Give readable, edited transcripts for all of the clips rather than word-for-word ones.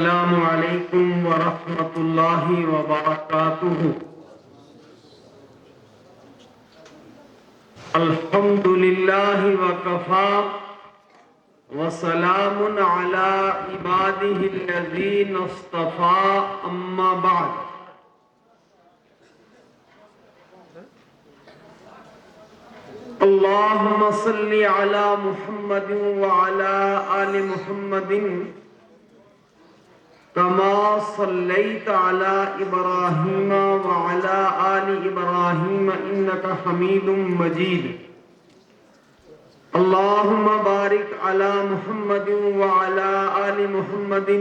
السلام علیکم ورحمۃ اللہ وبرکاتہ۔ الحمد للہ وکفی وسلام علی عبادہ الذین اصطفی، اما بعد۔ اللہم صلی علی محمد وعلی آل محمد كما صليت على إبراهيم وعلى آل إبراهيم إنك حميد مجيد۔ اللهم بارك على محمد وعلى آل محمد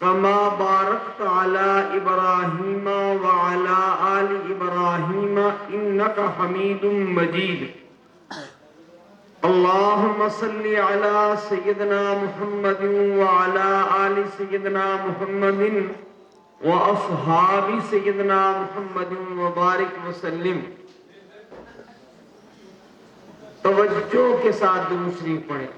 كما باركت على إبراهيم وعلى آل إبراهيم إنك حميد مجيد۔ اللهم صل على سيدنا محمد وعلى آل سيدنا محمد وأصحاب سيدنا محمد وبارك وسلم۔ توجہ کے ساتھ درود شریف پڑھیں۔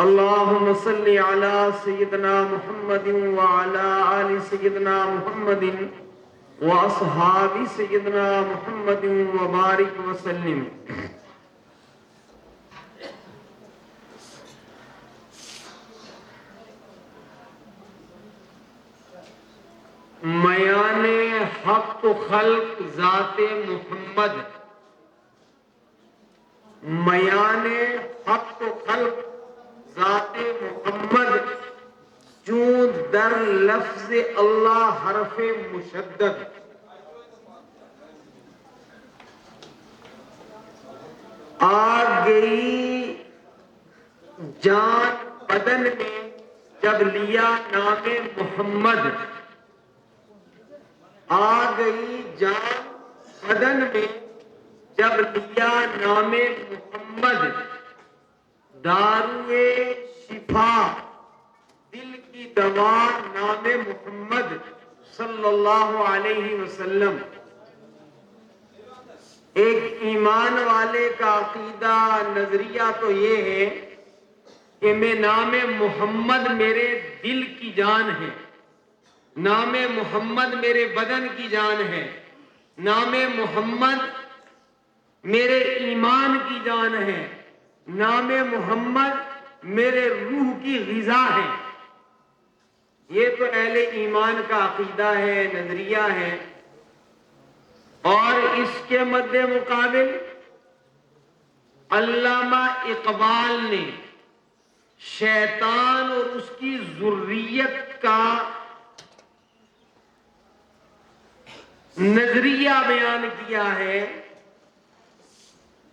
اللهم صل على سيدنا محمد وعلى آل سيدنا محمد وأصحاب سيدنا محمد وبارك وسلم۔ میان حق خلق ذات محمد، میان حق خلق ذات محمد، چون در لفظ اللہ حرف مشدد، آ گئی جان بدن میں جب لیا نام محمد، آ گئی جان بدن میں جب لیا نام محمد، داروے شفا دل کی دوا نام محمد صلی اللہ علیہ وسلم۔ ایک ایمان والے کا عقیدہ نظریہ تو یہ ہے کہ میں نام محمد میرے دل کی جان ہے، نام محمد میرے بدن کی جان ہے، نام محمد میرے ایمان کی جان ہے، نام محمد میرے روح کی غذا ہے۔ یہ تو اہل ایمان کا عقیدہ ہے، نظریہ ہے۔ اور اس کے مد مقابل علامہ اقبال نے شیطان اور اس کی ذریت کا نظریہ بیان کیا ہے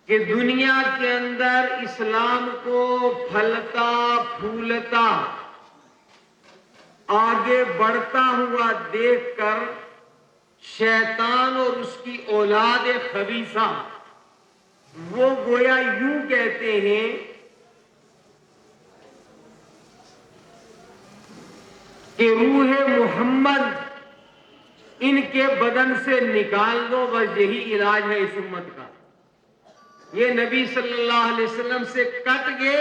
کہ دنیا کے اندر اسلام کو پھلتا پھولتا آگے بڑھتا ہوا دیکھ کر شیطان اور اس کی اولاد خبیثہ وہ گویا یوں کہتے ہیں کہ روح محمد ان کے بدن سے نکال دو، بس یہی علاج ہے اس امت کا۔ یہ نبی صلی اللہ علیہ وسلم سے کٹ گئے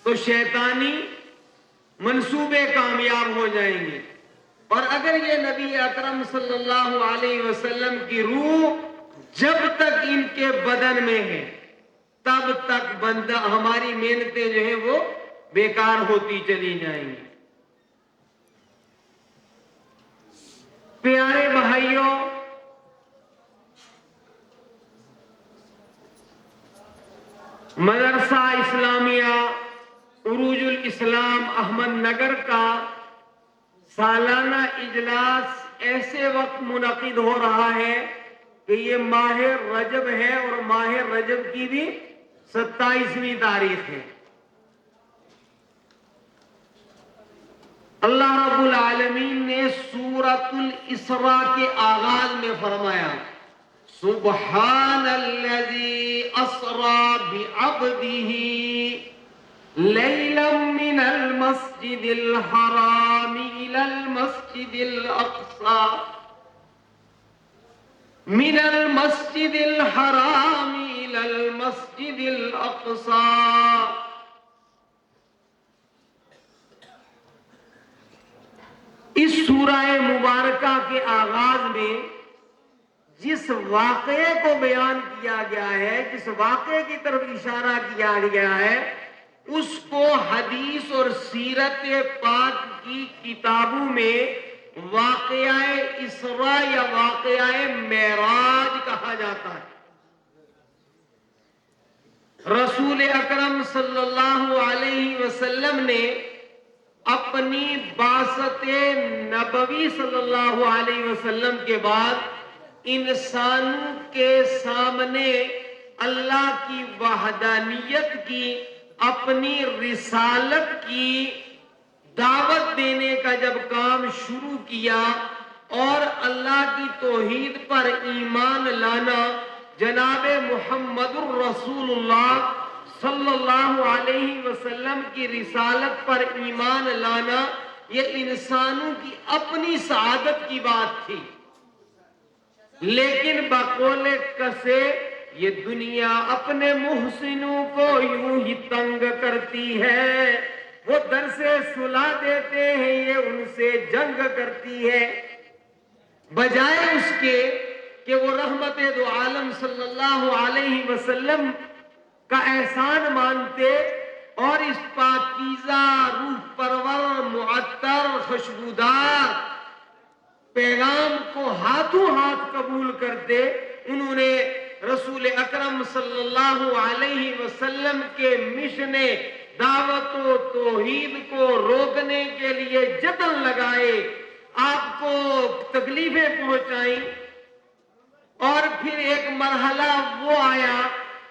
تو شیطانی منصوبے کامیاب ہو جائیں گے، اور اگر یہ نبی اکرم صلی اللہ علیہ وسلم کی روح جب تک ان کے بدن میں ہے تب تک بندہ ہماری محنتیں جو ہیں وہ بیکار ہوتی چلی جائیں گی۔ پیارے بھائیوں، مدرسہ اسلامیہ عروج الاسلام احمد نگر کا سالانہ اجلاس ایسے وقت منعقد ہو رہا ہے کہ یہ ماہ رجب ہے، اور ماہ رجب کی بھی 27ویں تاریخ ہے۔ اللہ رب العالمین نے سورۃ الاسراء کے آغاز میں فرمایا سبحان الذی اسری بعبدہ لیلا من المسجد الحرام الى المسجد الاقصى من المسجد الحرام الى المسجد الاقصى سورہ مبارکہ کے آغاز میں جس واقعے کو بیان کیا گیا ہے، جس واقعے کی طرف اشارہ کیا گیا ہے، اس کو حدیث اور سیرت پاک کی کتابوں میں واقعہ اسراء یا واقعہ معراج کہا جاتا ہے۔ رسول اکرم صلی اللہ علیہ وسلم نے اپنی بعثت نبوی صلی اللہ علیہ وسلم کے بعد انسانوں کے سامنے اللہ کی وحدانیت کی، اپنی رسالت کی دعوت دینے کا جب کام شروع کیا اور اللہ کی توحید پر ایمان لانا، جناب محمد الرسول اللہ صلی اللہ علیہ وسلم کی رسالت پر ایمان لانا، یہ انسانوں کی اپنی سعادت کی بات تھی، لیکن بقول کسے یہ دنیا اپنے محسنوں کو یوں ہی تنگ کرتی ہے، وہ در سے سلا دیتے ہیں، یہ ان سے جنگ کرتی ہے، بجائے اس کے کہ وہ رحمت دو عالم صلی اللہ علیہ وسلم کا احسان مانتے اور اس پاکیزہ روح پرور معطر خوشبودار پیغام کو ہاتھوں ہاتھ قبول کرتے، انہوں نے رسول اکرم صلی اللہ علیہ وسلم کے مشن دعوت و توحید کو روکنے کے لیے جتن لگائے، آپ کو تکلیفیں پہنچائیں، اور پھر ایک مرحلہ وہ آیا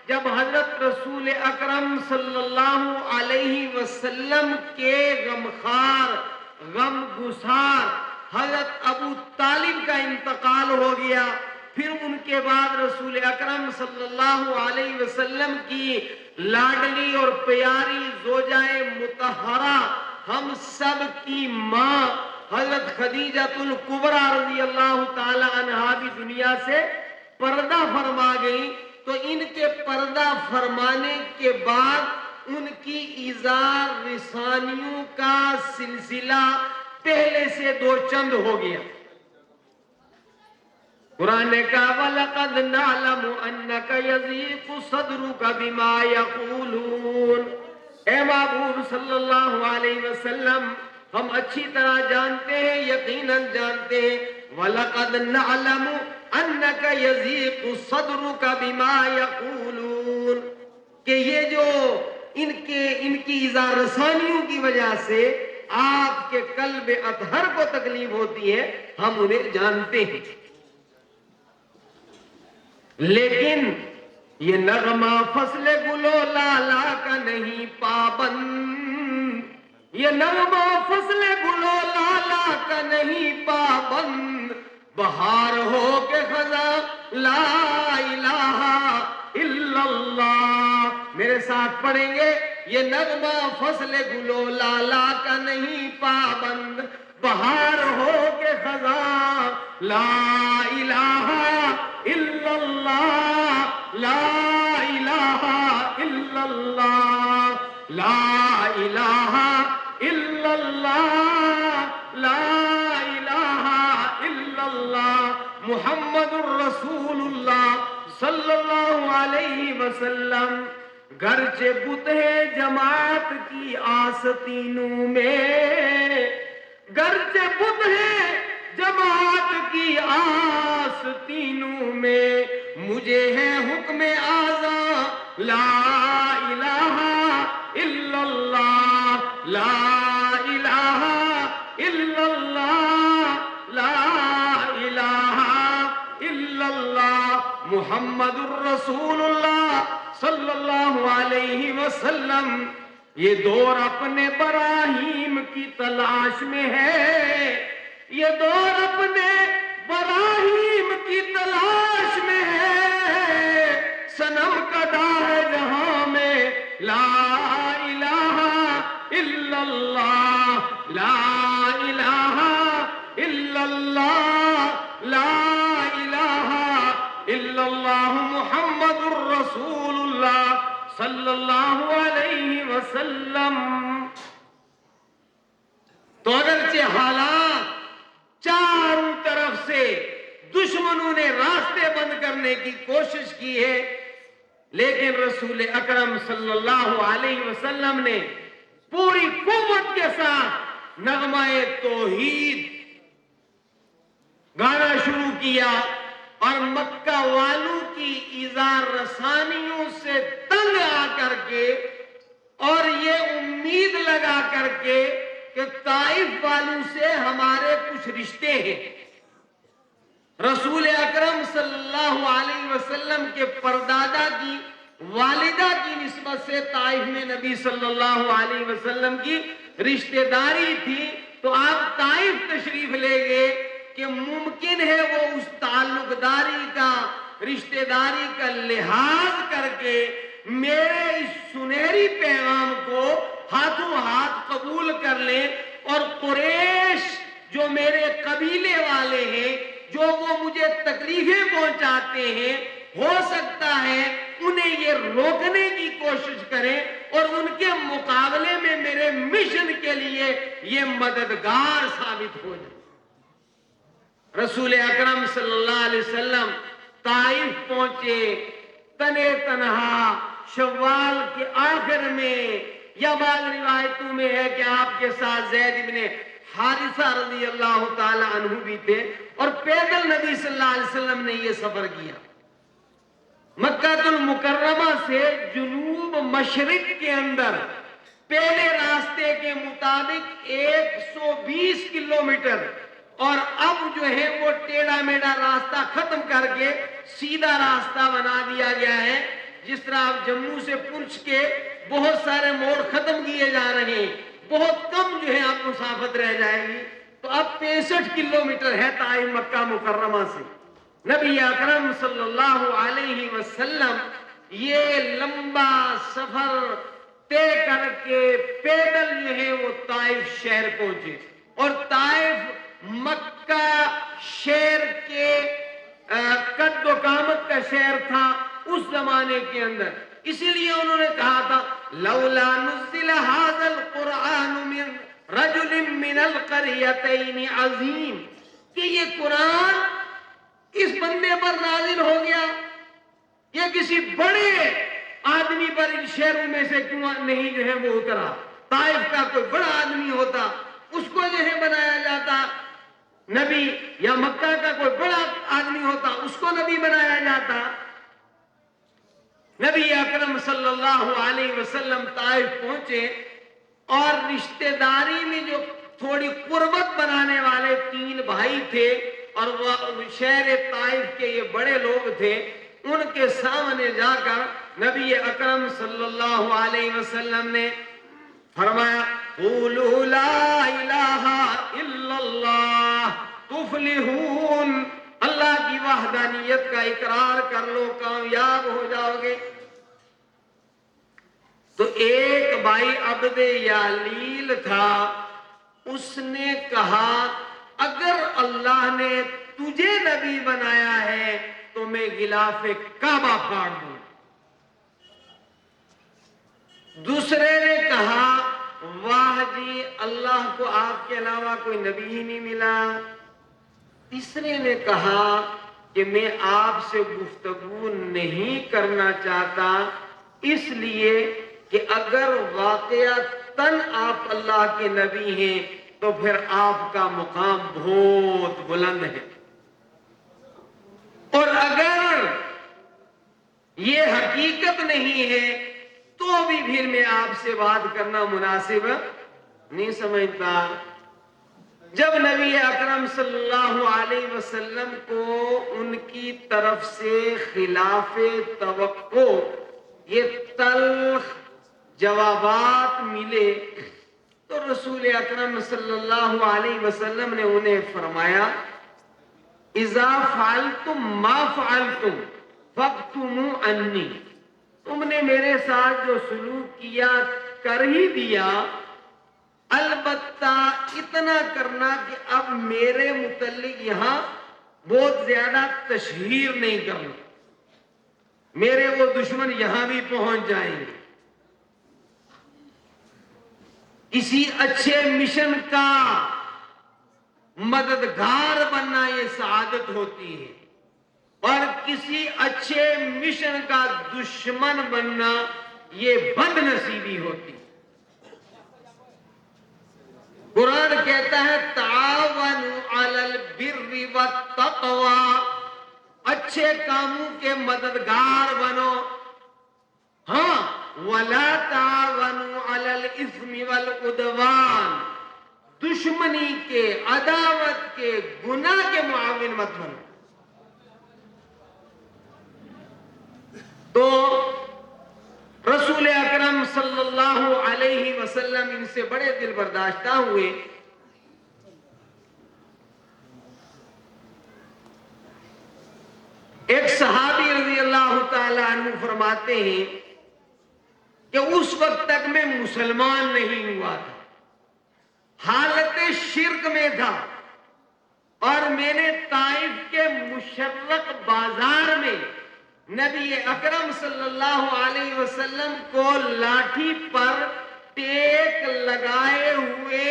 جب حضرت رسول اکرم صلی اللہ علیہ وسلم کے غمخوار غم گسار حضرت ابو طالب کا انتقال ہو گیا۔ پھر ان کے بعد رسول اکرم صلی اللہ علیہ وسلم کی لاڈلی اور پیاری زوجائے مطہرہ، ہم سب کی ماں حضرت خدیجۃ الکبریٰ رضی اللہ تعالی عنہا بھی دنیا سے پردہ فرما گئی، تو ان کے پردہ فرمانے کے بعد ان کی اظہار رسانیوں کا سلسلہ پہلے سے دو چند ہو گیا۔ قرآن نے کہا وَلَقَدْ نَعْلَمُ أَنَّكَ يَضِيقُ صَدْرُكَ بِمَا يَقُولُونَ، اے محبوب صلی اللہ علیہ وسلم، ہم اچھی طرح جانتے ہیں، یقیناً جانتے ہیں، وَلَقَدْ نَعْلَمُ أَنَّكَ يَضِيقُ صَدْرُكَ بِمَا يَقُولُونَ، کہ یہ جو ان کی اظہار رسانیوں کی وجہ سے آپ کے قلب اطہر کو تکلیف ہوتی ہے، ہم انہیں جانتے ہیں، لیکن یہ نغمہ فصل گل و لالا کا نہیں پابند، یہ نغمہ فصل گل و لالا کا نہیں پابند، بہار ہو کے خزاں لا الہ الا اللہ، میرے ساتھ پڑھیں گے، یہ نغمہ فصل گل و لالا کا نہیں پابند، بہار ہو کے خزاں لا الہ الا اللہ، لا الہ الا اللہ، لا الہ الا اللہ، لا الہ الا اللہ، محمد الرسول اللہ صلی اللہ علیہ وسلم، گرچہ بت ہے جماعت کی آستینوں میں، گرچہ بت ہے جماعت کی آستینوں میں، مجھے ہے حکم اعظم لا الہ الا اللہ، لا الہ الا اللہ، لا الہ الا اللہ، محمد الرسول اللہ صلی اللہ علیہ وسلم۔ یہ دور اپنے براہیم کی تلاش میں ہے، یہ دور اپنے براہیم کی تلاش میں ہے، صنم کدا ہے جہاں میں لا الہ الا اللہ، لا الہ الا اللہ، لا الہ الا اللہ، محمد الرسول اللہ صلی اللہ علیہ وسلم۔ تو اگرچہ حالات دشمنوں نے راستے بند کرنے کی کوشش کی ہے، لیکن رسول اکرم صلی اللہ علیہ وسلم نے پوری قوت کے ساتھ نغمہ توحید گانا شروع کیا اور مکہ والوں کی ایذا رسانیوں سے تنگ آ کر کے اور یہ امید لگا کر کے کہ طائف والوں سے ہمارے کچھ رشتے ہیں، رسول اکرم صلی اللہ علیہ وسلم کے پردادا کی والدہ کی نسبت سے طائف میں نبی صلی اللہ علیہ وسلم کی رشتہ داری تھی، تو آپ طائف تشریف لے گئے کہ ممکن ہے وہ اس تعلق داری کا، رشتہ داری کا لحاظ کر کے میرے اس سنہری پیغام کو ہاتھوں ہاتھ قبول کر لیں، اور قریش جو میرے قبیلے والے ہیں، جو وہ مجھے تکلیفیں پہنچاتے ہیں، ہو سکتا ہے انہیں یہ روکنے کی کوشش کریں اور ان کے مقابلے میں میرے مشن کے لیے یہ مددگار ثابت ہو جائے۔ رسول اکرم صلی اللہ علیہ وسلم طائف پہنچے تنے تنہا شوال کے آخر میں، یا بعض روایتوں میں ہے کہ آپ کے ساتھ زید ابن حارثہ رضی اللہ تعالی عنہ بھی تھے، اور پیدل نبی صلی اللہ علیہ وسلم نے یہ سفر کیا۔ مکہ المکرمہ سے جنوب مشرق کے اندر پہلے راستے کے مطابق 120 کلومیٹر، اور اب جو ہے وہ ٹیڑھا میڑھا راستہ ختم کر کے سیدھا راستہ بنا دیا گیا ہے۔ جس طرح آپ جموں سے پنچ کے بہت سارے موڑ ختم کیے جا رہے ہیں، بہت کم جو ہے آپ مسافت رہ جائے گی، تو اب 65 کلومیٹر ہے طائف مکہ مکرمہ سے۔ نبی اکرم صلی اللہ علیہ وسلم یہ لمبا سفر طے کر کے پیدل جو ہے وہ طائف شہر پہنچے، اور طائف مکہ شہر کے قد و قامت کا شہر تھا اس زمانے کے اندر، اسی لیے انہوں نے کہا تھا لولا نزل هذا القرآن من رجل من القريتين عظیم، کہ یہ قرآن اس بندے پر نازل ہو گیا، یہ کسی بڑے آدمی پر ان شہروں میں سے کیوں نہیں جو ہے وہ اترا؟ طائف کا کوئی بڑا آدمی ہوتا اس کو جو ہے بنایا جاتا نبی، یا مکہ کا کوئی بڑا آدمی ہوتا اس کو نبی بنایا جاتا۔ نبی اکرم صلی اللہ علیہ وسلم طائف پہنچے، اور رشتہ داری میں جو تھوڑی قربت بنانے والے 3 بھائی تھے، اور وہ شہر طائف کے یہ بڑے لوگ تھے، ان کے سامنے جا کر نبی اکرم صلی اللہ علیہ وسلم نے فرمایا قولوا لا الہ الا اللہ تفلحون، اللہ کی وحدانیت کا اقرار کر لو، کامیاب ہو جاؤ گے۔ تو ایک بھائی عبد یالیل تھا، اس نے کہا اگر اللہ نے تجھے نبی بنایا ہے تو میں غلاف کعبہ پھاڑ دوں۔ دوسرے نے کہا واہ جی، اللہ کو آپ کے علاوہ کوئی نبی ہی نہیں ملا۔ تیسرے نے کہا کہ میں آپ سے گفتگو نہیں کرنا چاہتا، اس لیے کہ اگر واقعتاً آپ اللہ کے نبی ہیں تو پھر آپ کا مقام بہت بلند ہے، اور اگر یہ حقیقت نہیں ہے تو بھی پھر میں آپ سے بات کرنا مناسب نہیں سمجھتا۔ جب نبی اکرم صلی اللہ علیہ وسلم کو ان کی طرف سے خلاف توقع یہ تلخ جوابات ملے، تو رسول اکرم صلی اللہ علیہ وسلم نے انہیں فرمایا اذا فعلتم ما فعلتم فاکتموا عنی، تم نے میرے ساتھ جو سلوک کیا کر ہی دیا، البتہ اتنا کرنا کہ اب میرے متعلق یہاں بہت زیادہ تشہیر نہیں کرنا، میرے وہ دشمن یہاں بھی پہنچ جائیں گے۔ کسی اچھے مشن کا مددگار بننا یہ سعادت ہوتی ہے، اور کسی اچھے مشن کا دشمن بننا یہ بد نصیبی ہوتی ہے۔ قرآن کہتا ہے تعاونوا علی البر والتقوی، اچھے کاموں کے مددگار بنو، ہاں، ولا تعاونوا علی الاثم والعدوان، دشمنی کے، عداوت کے، گناہ کے معاون مت بنو۔ تو رسول اکرم صلی اللہ علیہ وسلم ان سے بڑے دل برداشتہ ہوئے۔ ایک صحابی رضی اللہ تعالی عنہ فرماتے ہیں کہ اس وقت تک میں مسلمان نہیں ہوا تھا، حالت شرک میں تھا، اور میں نے طائف کے مشرق بازار میں نبی اکرم صلی اللہ علیہ وسلم کو لاٹھی پر ٹیک لگائے ہوئے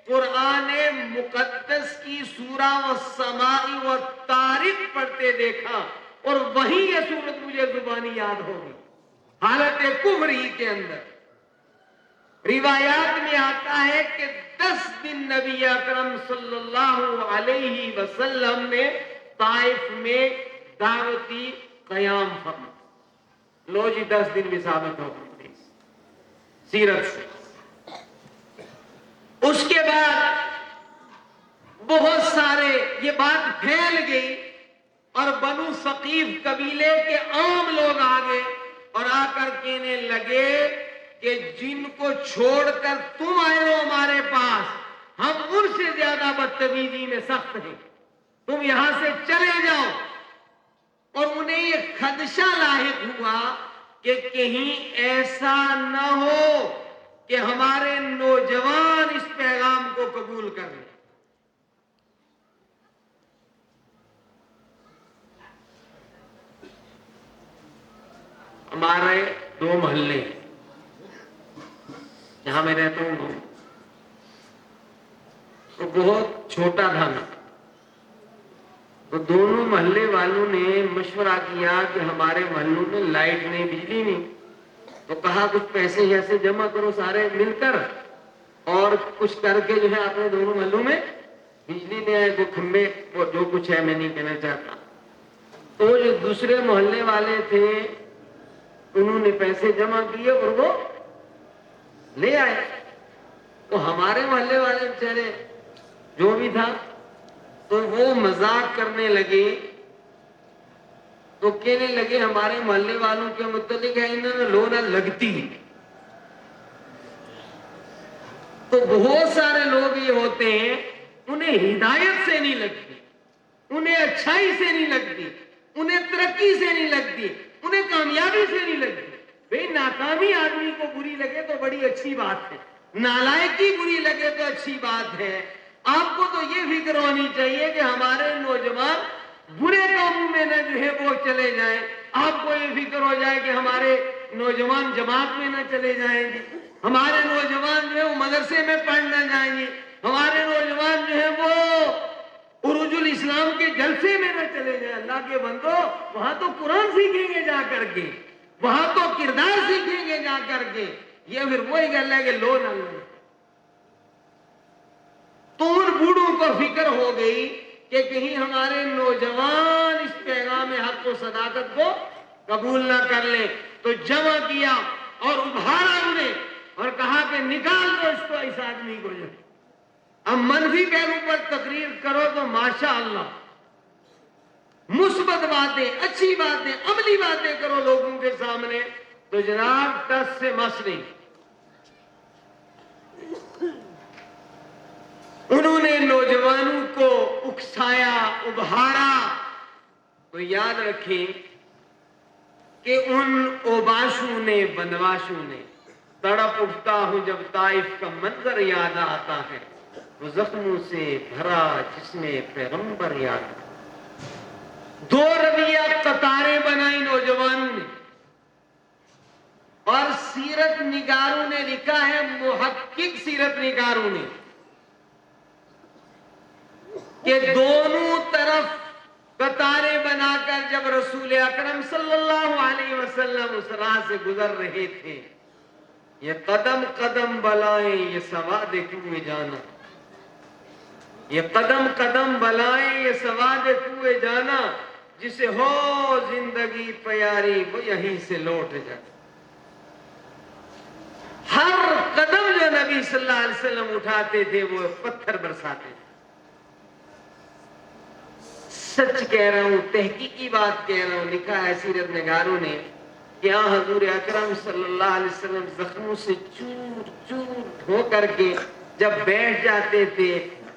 قرآن مقدس کی سورہ والسماء والطارق پڑھتے دیکھا، اور وہیں یہ سورت مجھے زبانی یاد ہوگی، حالت کفری کے اندر۔ روایات میں آتا ہے کہ 10 دن نبی اکرم صلی اللہ علیہ وسلم نے طائف میں دعوتی قیام فرمایا۔ لو جی 10 دن بھی ثابت ہو گئے سیرت سے۔ اس کے بعد بہت سارے یہ بات پھیل گئی، اور بنو ثقیف قبیلے کے عام لوگ آگے اور آ کر کہنے لگے کہ جن کو چھوڑ کر تم آئے ہو ہمارے پاس، ہم ان سے زیادہ بدتمیزی میں سخت ہیں، تم یہاں سے چلے جاؤ۔ اور انہیں یہ خدشہ لاحق ہوا کہ کہیں ایسا نہ ہو کہ ہمارے نوجوان اس پیغام کو قبول کر لیں۔ ہمارے 2 محلے جہاں میں رہتا ہوں تو بہت چھوٹا تھا نا، تو دونوں محلے والوں نے مشورہ کیا کہ ہمارے محلوں میں لائٹ نہیں، بجلی نہیں، تو کہا کچھ پیسے ایسے جمع کرو سارے مل کر، اور کچھ کر کے جو ہے اپنے دونوں محلوں میں بجلی لے آئے، جو کھمبے جو کچھ ہے میں نہیں کہنا چاہتا۔ تو جو دوسرے محلے والے تھے انہوں نے پیسے جمع کیے اور وہ لے آئے۔ تو ہمارے محلے والے بیچارے جو بھی تھا تو وہ مذاق کرنے لگے، تو کہنے لگے ہمارے محلے والوں کے متعلق ہے انہوں نے لو نہ لگتی۔ تو بہت سارے لوگ یہ ہوتے ہیں انہیں ہدایت سے نہیں لگتی، انہیں اچھائی سے نہیں لگتی، انہیں ترقی سے نہیں لگتی، انہیں کامیابی سے نہیں لگتی۔ بھئی ناکامی آدمی کو بری لگے تو بڑی اچھی بات ہے، نالائکی بری لگے تو اچھی بات ہے۔ آپ کو تو یہ فکر ہونی چاہیے کہ ہمارے نوجوان برے کاموں میں نہ جو ہے وہ چلے جائیں، آپ کو یہ فکر ہو جائے کہ ہمارے نوجوان جماعت میں نہ چلے جائیں گے، ہمارے نوجوان جو ہے وہ مدرسے میں پڑھ نہ جائیں گے، ہمارے نوجوان جو ہے وہ عروج الاسلام کے جلسے میں نہ چلے جائیں۔ اللہ کے بندو، وہاں تو قرآن سیکھیں گے جا کر کے، وہاں تو کردار سیکھیں گے جا کر کے، یہ پھر وہی گل ہے کہ لو نہ لو۔ تو ان بوڑھوں کو فکر ہو گئی کہ کہیں ہمارے نوجوان اس پیغام حق و صداقت کو قبول نہ کر لیں، تو جمع کیا اور ابھارا انہیں اور کہا کہ نکال دو اس کو، اس آدمی کو۔ جو اب منفی پہلو پر تقریر کرو تو ماشاءاللہ مثبت باتیں، اچھی باتیں، عملی باتیں کرو لوگوں کے سامنے، تو جناب ٹس سے مس نہیں۔ انہوں نے نوجوانوں کو اکسایا، ابھارا۔ تو یاد رکھیں کہ ان اوباشوں نے، بندواشوں نے، تڑپ اٹھتا ہوں جب طائف کا منظر یاد آتا ہے، وہ زخموں سے بھرا جسم پیغمبر یاد آتا۔ 2 رویہ قطاریں بنائی نوجوانوں نے، اور سیرت نگاروں نے لکھا ہے، محقق سیرت نگاروں نے کہ دونوں طرف قطاریں بنا کر جب رسول اکرم صلی اللہ علیہ وسلم اس راہ سے گزر رہے تھے، یہ قدم قدم بلائیں یہ سواد کوئے جانا، یہ قدم قدم بلائیں یہ سواد کوئے جانا، جسے ہو زندگی پیاری وہ یہیں سے لوٹ جائے۔ ہر قدم جو نبی صلی اللہ علیہ وسلم اٹھاتے تھے وہ پتھر برساتے تھے۔ سچ کہہ رہا ہوں، تحقیقی بات کہہ رہا ہوں، لکھا ہے سیرت نگاروں نے کہ حضور اکرم صلی اللہ علیہ وسلم زخموں سے چور چور ہو کر کے جب بیٹھ جاتے تھے،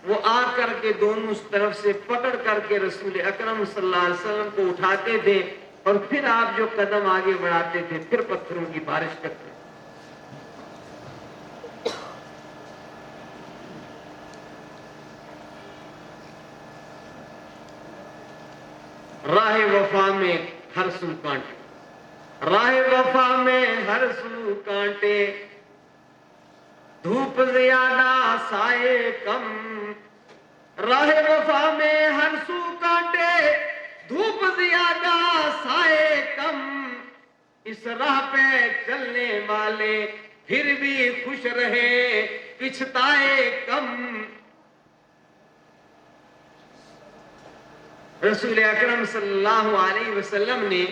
وہ آ کر کے دونوں اس طرف سے پکڑ کر کے رسول اکرم صلی اللہ علیہ وسلم کو اٹھاتے تھے، اور پھر آپ جو قدم آگے بڑھاتے تھے پھر پتھروں کی بارش کرتے تھے۔ راہ وفا میں ہر سو کانٹے، راہ وفا میں ہر سو کانٹے، دھوپ زیادہ سائے کم، راہ وفا میں ہر سو کانٹے، دھوپ زیادہ سائے کم، اس راہ پہ چلنے والے پھر بھی خوش رہے پچھتائے کم۔ رسول اکرم صلی اللہ علیہ وسلم نے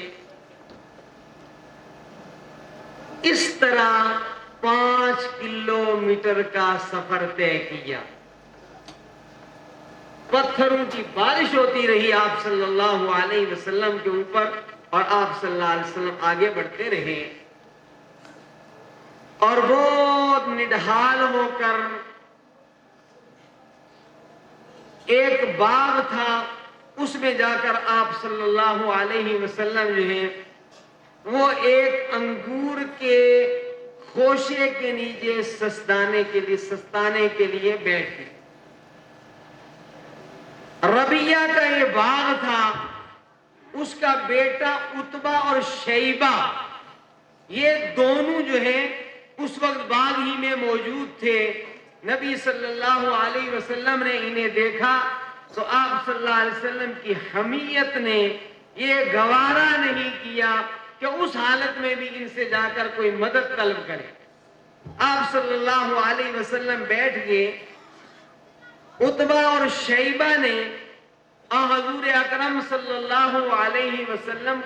اس طرح 5 کلومیٹر کا سفر طے کیا۔ پتھروں کی بارش ہوتی رہی آپ صلی اللہ علیہ وسلم کے اوپر، اور آپ صلی اللہ علیہ وسلم آگے بڑھتے رہے، اور بہت نڈھال ہو کر ایک باغ تھا، اس میں جا کر آپ صلی اللہ علیہ وسلم جو ہیں وہ ایک انگور کے خوشے کے نیچے سستانے کے لیے بیٹھ گئے۔ ربیہ کا یہ باغ تھا، اس کا بیٹا عتبہ اور شیبہ، یہ دونوں جو ہیں اس وقت باغ ہی میں موجود تھے۔ نبی صلی اللہ علیہ وسلم نے انہیں دیکھا تو آپ صلی اللہ علیہ وسلم کی حمیت نے یہ گوارا نہیں کیا کہ اس حالت میں بھی ان سے جا کر کوئی مدد طلب کرے۔ آپ صلی اللہ علیہ وسلم بیٹھ گئے۔ عتبہ اور شیبہ نے حضور اکرم صلی اللہ علیہ وسلم